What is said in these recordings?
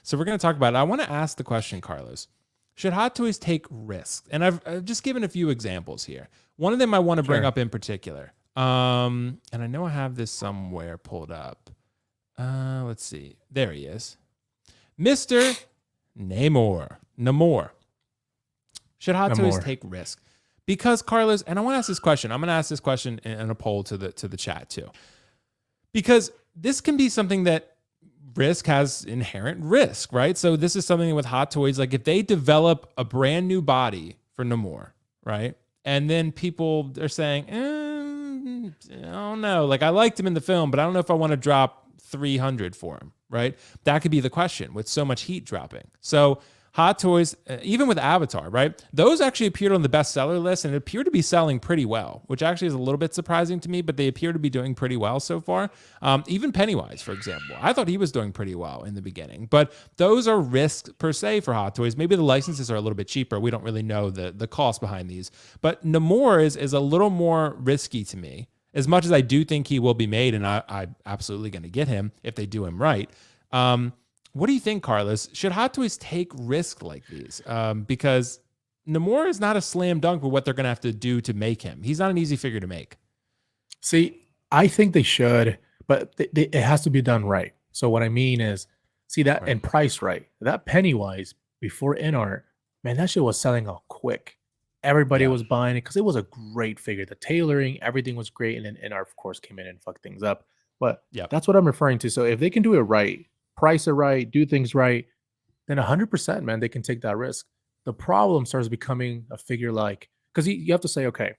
So we're going to talk about it. I want to ask the question, Carlos. Should Hot Toys take risks? And I've just given a few examples here. One of them I want to bring up in particular. And I know I have this somewhere pulled up. Let's see. There he is. Mr. Namor. Should Hot Toys take risk? Because Carlos, and I want to ask this question. I'm going to ask this question in a poll to the chat too. Because this can be something that risk has inherent risk, right? So this is something with Hot Toys. Like if they develop a brand new body for Namor, right? And then people are saying, I don't know. Like I liked him in the film, but I don't know if I want to drop 300 for him, right? That could be the question with so much heat dropping. So Hot Toys, even with Avatar, right? Those actually appeared on the bestseller list and it appeared to be selling pretty well, which actually is a little bit surprising to me, but they appear to be doing pretty well so far. Even Pennywise, for example, I thought he was doing pretty well in the beginning, but those are risks per se for Hot Toys. Maybe the licenses are a little bit cheaper. We don't really know the cost behind these, but Namor is a little more risky to me, as much as I do think he will be made, and I'm absolutely going to get him if they do him right. What do you think, Carlos? Should Hot Toys take risks like these? Because Namor is not a slam dunk with what they're going to have to do to make him. He's not an easy figure to make. See, I think they should, but it has to be done right. So what I mean is, see that and price right. That Pennywise before InArt, man, that shit was selling out quick. Everybody was buying it because it was a great figure. The tailoring, everything was great. And then InArt, of course, came in and fucked things up. But that's what I'm referring to. So if they can do it right, price it right, do things right, then 100%, man, they can take that risk. The problem starts becoming a figure like, because you have to say, okay,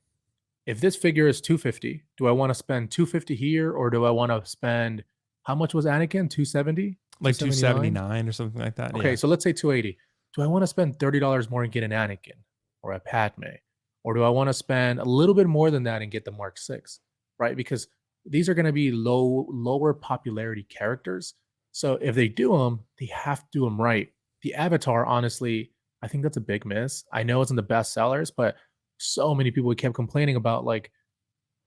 if this figure is $250, do I want to spend $250 here, or do I want to spend, how much was Anakin? $270? Like $279 or something like that. Okay, so let's say $280. Do I want to spend $30 more and get an Anakin or a Padme, or do I want to spend a little bit more than that and get the Mark 6, right? Because these are going to be lower popularity characters. So if they do them, they have to do them right. The Avatar, honestly, I think that's a big miss. I know it's in the best sellers, but so many people kept complaining about, like,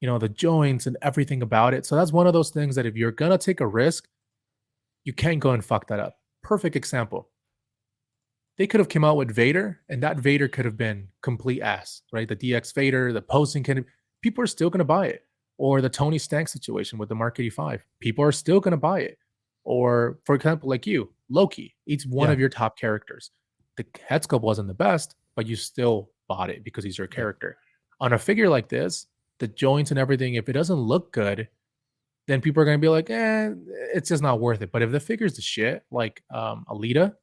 you know, the joints and everything about it. So that's one of those things that if you're going to take a risk, you can't go and fuck that up. Perfect example. They could have come out with Vader, and that Vader could have been complete ass, right? The DX Vader, the posing people are still going to buy it. Or the Tony Stank situation with the Mark 85. People are still going to buy it. Or, for example, like you, Loki, it's one of your top characters. The head sculpt wasn't the best, but you still bought it because he's your character. On a figure like this, the joints and everything, if it doesn't look good, then people are going to be like, it's just not worth it. But if the figure's the shit, like Alita,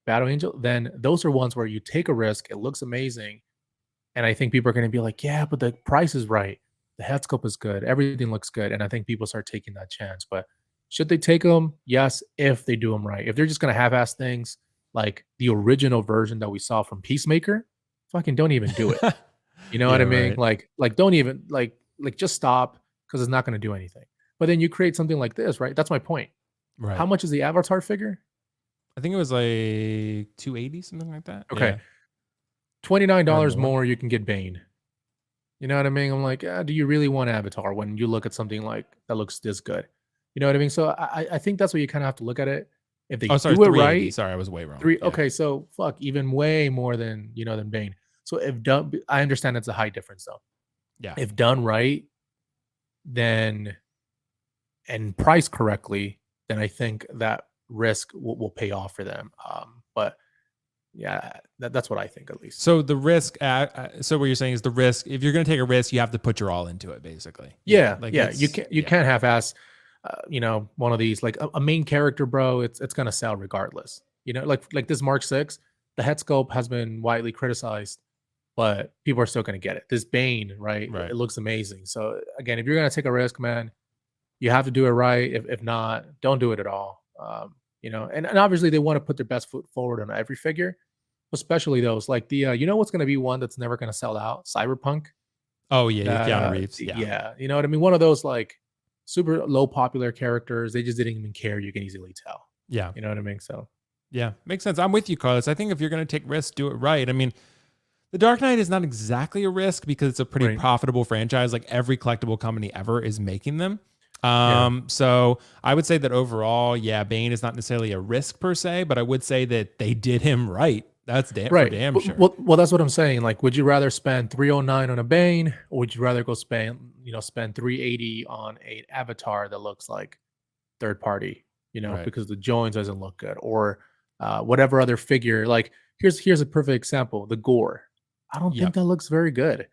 Battle Angel, then those are ones where you take a risk, it looks amazing, and I think people are going to be like, yeah, but the price is right. The head sculpt is good. Everything looks good. And I think people start taking that chance. But should they take them? Yes, if they do them right. If they're just going to half-ass things like the original version that we saw from Peacemaker, fucking don't even do it. You know what I mean? Right. Like don't even, like just stop, because it's not going to do anything. But then you create something like this, right? That's my point. Right. How much is the Avatar figure? I think it was like $280, something like that. Okay. Yeah. $29 more, you can get Bane. You know what I mean? I'm like, do you really want Avatar when you look at something like that looks this good? You know what I mean? So I think that's what you kind of have to look at it. If they do it right. Sorry, I was way wrong. Okay, so fuck, even way more than, than Bane. So if done, I understand it's a high difference though. Yeah. If done right, then, and priced correctly, then I think that risk will pay off for them. But yeah, that's what I think, at least. So the risk, so what you're saying is the risk, if you're going to take a risk, you have to put your all into it, basically. Yeah. You can't half-ass, one of these, like a main character, bro. It's going to sell regardless. Like this Mark 6, the head sculpt has been widely criticized, but people are still going to get it. This Bane, right? It looks amazing. So again, if you're going to take a risk, man, you have to do it right. If not, don't do it at all. And obviously they want to put their best foot forward on every figure, especially those like the, what's going to be one that's never going to sell out? Cyberpunk. Oh yeah. Keanu Reeves. Yeah. You know what I mean? One of those like super low popular characters. They just didn't even care. You can easily tell. Yeah. You know what I mean? So yeah, makes sense. I'm with you, Carlos. I think if you're going to take risks, do it right. I mean, The Dark Knight is not exactly a risk because it's a pretty profitable franchise. Like every collectible company ever is making them. So I would say that overall, yeah, Bane is not necessarily a risk per se, but I would say that they did him right. That's for damn sure. Well, that's what I'm saying. Like, would you rather spend 309 on a Bane, or would you rather go spend 380 on a Avatar that looks like third party, Right. because the joins doesn't look good, or whatever other figure. Like, here's a perfect example: the Gore. I don't think that looks very good. It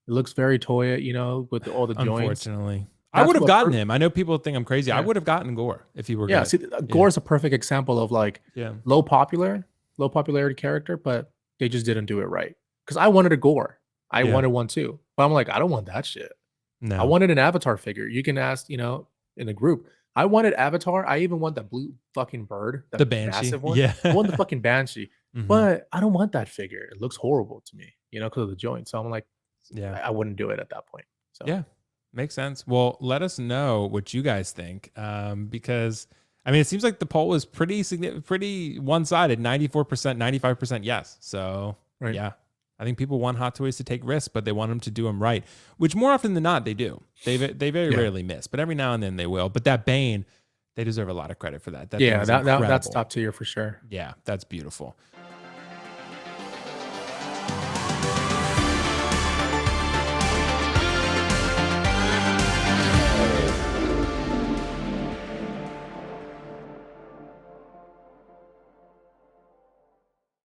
looks very toy, with all the joints. Unfortunately, I would have gotten him. I know people think I'm crazy. I would have gotten Gore if he were good. See, Gore is a perfect example of like low popularity character, but they just didn't do it right. Because I wanted a Gore. I wanted one too. But I'm like, I don't want that shit. No. I wanted an Avatar figure. You can ask, in the group. I wanted Avatar. I even want that blue fucking bird. The Banshee. Massive one. Yeah. I want the fucking Banshee. But I don't want that figure. It looks horrible to me, because of the joint. So I'm like, I wouldn't do it at that point. So yeah. Makes sense. Well, let us know what you guys think. Because I mean, it seems like the poll was pretty one-sided, 94%, 95% yes. So yeah, I think people want Hot Toys to take risks, but they want them to do them right, which more often than not they do. They very rarely miss, but every now and then they will. But that Bane, they deserve a lot of credit for that. That's top tier for sure. Yeah, that's beautiful.